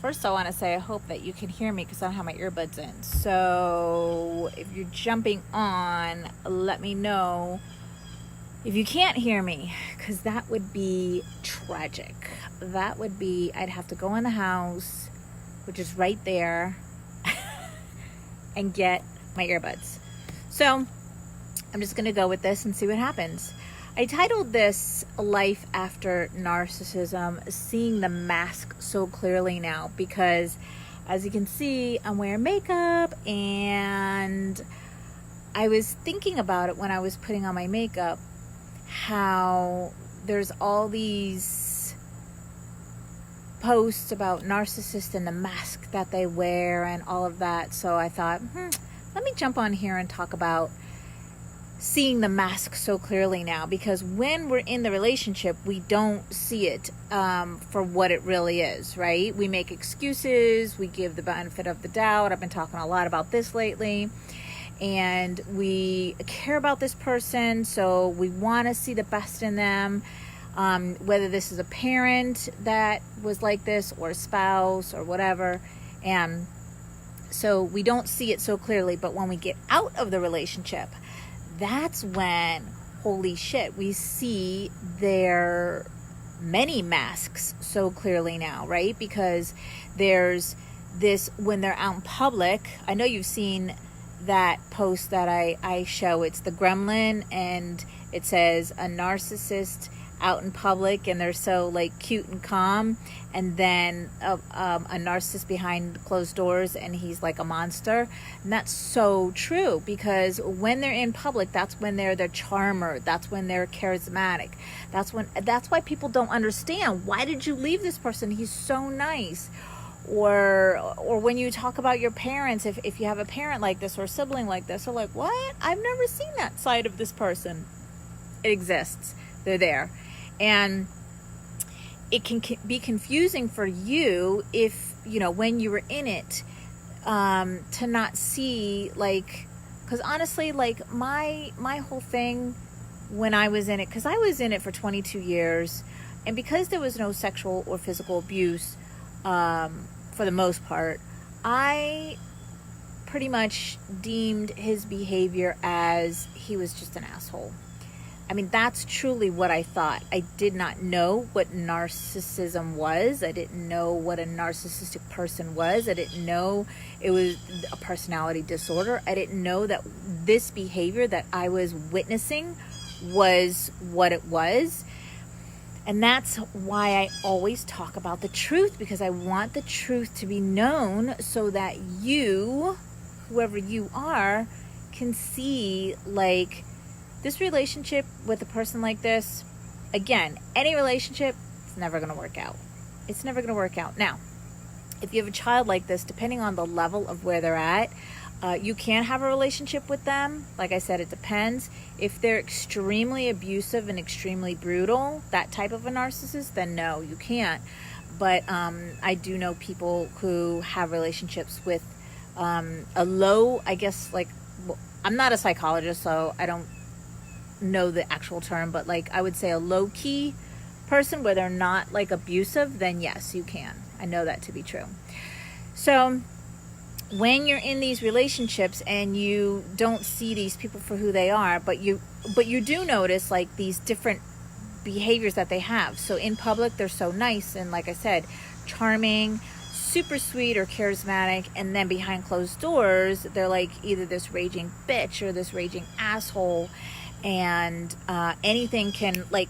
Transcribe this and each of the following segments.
First, I want to say I hope that you can hear me because I don't have my earbuds in. So if you're jumping on, let me know if you can't hear me, because that would be tragic. That would be, I'd have to go in the house, which is right there, and get my earbuds. So I'm just going to go with this and see what happens. I titled this Life After Narcissism, Seeing the Mask So Clearly Now, because as you can see, I'm wearing makeup, and I was thinking about it when I was putting on my makeup, how there's all these posts about narcissists and the mask that they wear and all of that. So I thought, let me jump on here and talk about seeing the mask so clearly now, because when we're in the relationship, we don't see it for what it really is, right? We make excuses, we give the benefit of the doubt. I've been talking a lot about this lately. And we care about this person, so we want to see the best in them, whether this is a parent that was like this, or a spouse, or whatever. And so we don't see it so clearly, but when we get out of the relationship, that's when, holy shit, we see their many masks so clearly now, right? Because there's this, when they're out in public, I know you've seen that post that I show. It's the gremlin, and it says a narcissist out in public, and they're so like cute and calm, and then a narcissist behind closed doors, and he's like a monster. And that's so true, because when they're in public, that's when they're the charmer, that's when they're charismatic, that's why people don't understand, why did you leave this person, he's so nice. Or when you talk about your parents, if you have a parent like this or a sibling like this, they're like, what? I've never seen that side of this person. It exists. They're there. And it can be confusing for you if, when you were in it, to not see, like, because honestly, like, my whole thing when I was in it, because I was in it for 22 years, and because there was no sexual or physical abuse, for the most part, I pretty much deemed his behavior as he was just an asshole. I mean, that's truly what I thought. I did not know what narcissism was. I didn't know what a narcissistic person was. I didn't know it was a personality disorder. I didn't know that this behavior that I was witnessing was what it was. And that's why I always talk about the truth, because I want the truth to be known so that you, whoever you are, can see, like, this relationship with a person like this. Again, any relationship, it's never going to work out. It's never going to work out. Now, if you have a child like this, depending on the level of where they're at, you can have a relationship with them. Like I said, it depends. If they're extremely abusive and extremely brutal, that type of a narcissist, then no, you can't. But I do know people who have relationships with a low, I guess, like, well, I'm not a psychologist, so I don't know the actual term, but like I would say a low-key person where they're not like abusive, then yes, you can. I know that to be true. So when you're in these relationships and you don't see these people for who they are, but you do notice like these different behaviors that they have. So in public, they're so nice and, like I said, charming, super sweet or charismatic, and then behind closed doors, they're like either this raging bitch or this raging asshole, and anything can, like,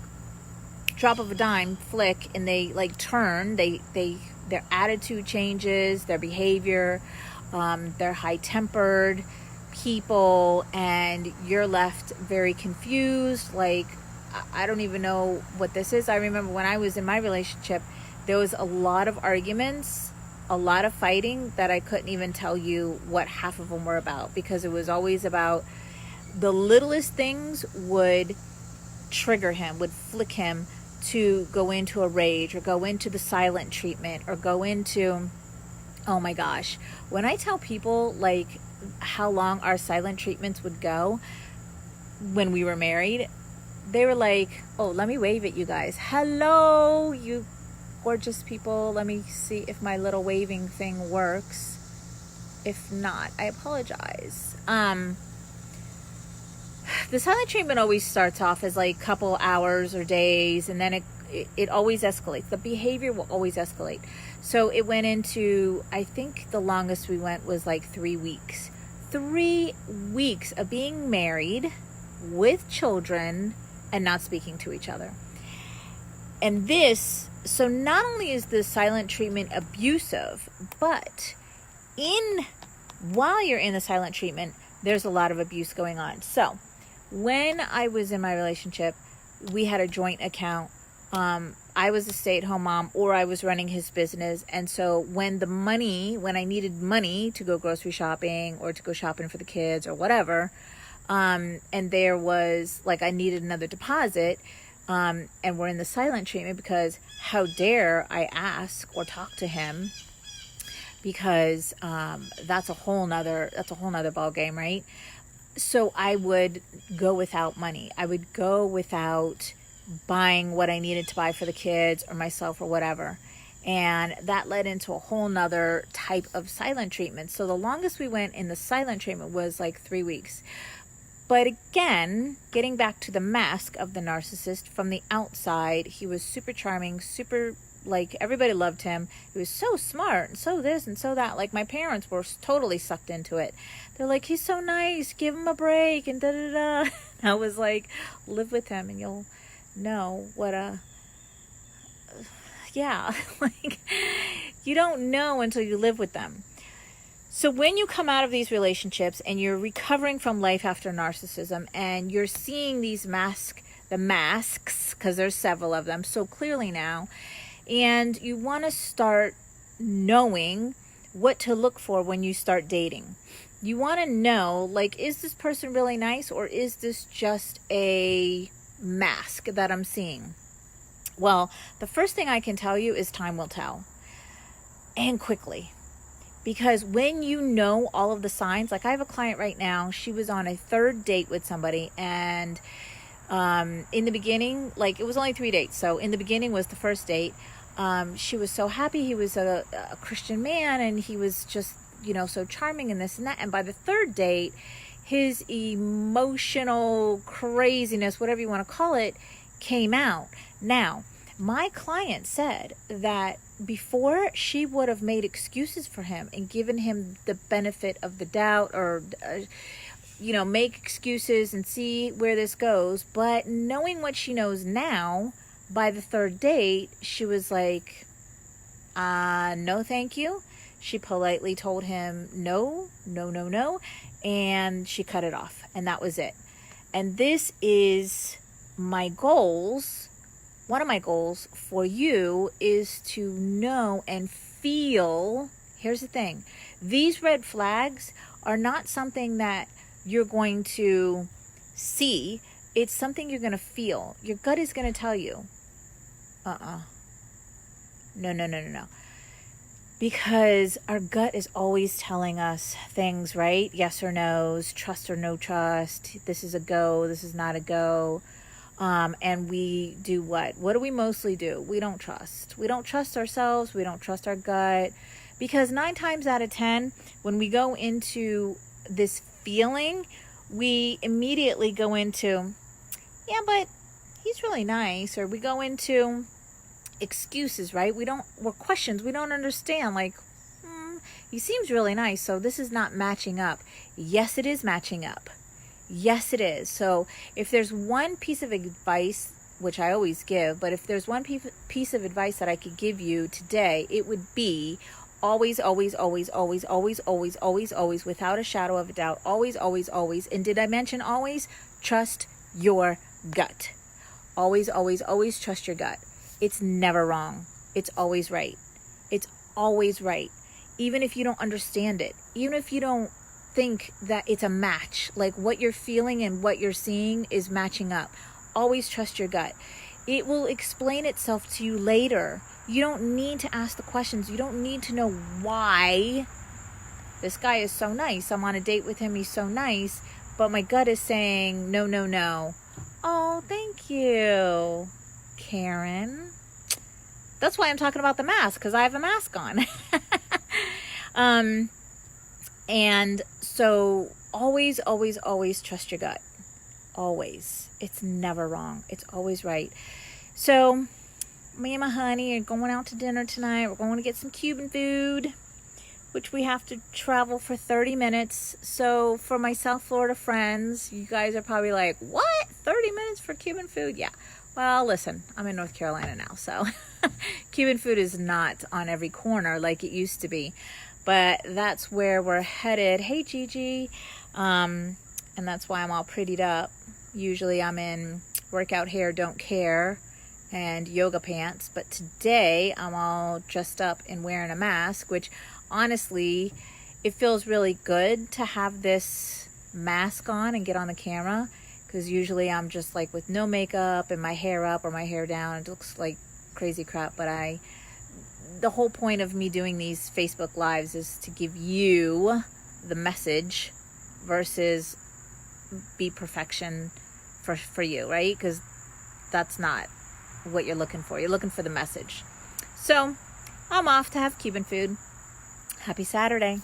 drop of a dime, flick, and they like turn. Their attitude changes, their behavior. They're high-tempered people, and you're left very confused. Like, I don't even know what this is. I remember when I was in my relationship, there was a lot of arguments, a lot of fighting that I couldn't even tell you what half of them were about, because it was always about the littlest things would trigger him, would flick him to go into a rage or go into the silent treatment or go into, oh my gosh, when I tell people like how long our silent treatments would go when we were married, they were like, oh, let me wave at you guys. Hello, you gorgeous people. Let me see if my little waving thing works. If not, I apologize. The silent treatment always starts off as like couple hours or days, and then it always escalates. The behavior will always escalate. So it went into, I think the longest we went was like 3 weeks. 3 weeks of being married with children and not speaking to each other. And this, so not only is the silent treatment abusive, but while you're in the silent treatment, there's a lot of abuse going on. So when I was in my relationship, we had a joint account. I was a stay-at-home mom, or I was running his business. And so when I needed money to go grocery shopping or to go shopping for the kids or whatever, and there was like, I needed another deposit, and we're in the silent treatment because how dare I ask or talk to him, because that's a whole nother ball game, right? So I would go without money. I would go without buying what I needed to buy for the kids or myself or whatever. And that led into a whole nother type of silent treatment. So the longest we went in the silent treatment was like 3 weeks. But again, getting back to the mask of the narcissist, from the outside, he was super charming, super, like, everybody loved him. He was so smart, and so this and so that. Like, my parents were totally sucked into it. They're like, he's so nice, give him a break, and da-da-da. I was like, live with him, and you'll know what like, you don't know until you live with them. So when you come out of these relationships and you're recovering from life after narcissism, and you're seeing these masks, because there's several of them so clearly now, and you want to start knowing what to look for when you start dating. You want to know, like, is this person really nice, or is this just a mask that I'm seeing? Well, the first thing I can tell you is time will tell, and quickly. Because when you know all of the signs, like I have a client right now, she was on a 3rd date with somebody, and in the beginning, like, it was only 3 dates. So in the beginning was the first date. She was so happy. He was a Christian man, and he was just, so charming and this and that. And by the 3rd date, his emotional craziness, whatever you want to call it, came out. Now, my client said that before, she would have made excuses for him and given him the benefit of the doubt, or make excuses and see where this goes. But knowing what she knows now, by the 3rd date, she was like, no, thank you. She politely told him no, and she cut it off, and that was it. And this is my goals. One of my goals for you is to know and feel. Here's the thing. These red flags are not something that you're going to see. It's something you're going to feel. Your gut is going to tell you, no. Because our gut is always telling us things, right? Yes or no's, trust or no trust. This is a go, this is not a go. And we do what? What do we mostly do? We don't trust. We don't trust ourselves. We don't trust our gut. Because 9 times out of 10, when we go into this feeling, we immediately go into, yeah, but he's really nice. Or we go into excuses, right? We're questions. We don't understand. Like, he seems really nice, so this is not matching up. Yes, it is matching up. Yes, it is. So if there's one piece of advice, which I always give, but if there's one piece of advice that I could give you today, it would be always, without a shadow of a doubt, always. And did I mention always? Trust your gut. Always trust your gut. It's never wrong. It's always right. It's always right. Even if you don't understand it, even if you don't think that it's a match, like what you're feeling and what you're seeing is matching up, always trust your gut. It will explain itself to you later. You don't need to ask the questions. You don't need to know why this guy is so nice. I'm on a date with him. He's so nice. But my gut is saying, no. Oh, thank you, Karen. That's why I'm talking about the mask, because I have a mask on. And so always, always, always trust your gut. Always. It's never wrong. It's always right. So me and my honey are going out to dinner tonight. We're going to get some Cuban food, which we have to travel for 30 minutes. So for my South Florida friends, you guys are probably like, what? 30 minutes for Cuban food? Yeah. Well, listen, I'm in North Carolina now, so Cuban food is not on every corner like it used to be. But that's where we're headed. Hey, Gigi. And that's why I'm all prettied up. Usually I'm in workout hair, don't care, and yoga pants. But today I'm all dressed up and wearing a mask, which honestly, it feels really good to have this mask on and get on the camera. Because usually I'm just like with no makeup and my hair up or my hair down. It looks like crazy crap, but the whole point of me doing these Facebook Lives is to give you the message versus be perfection for you, right? Because that's not what you're looking for. You're looking for the message. So I'm off to have Cuban food. Happy Saturday.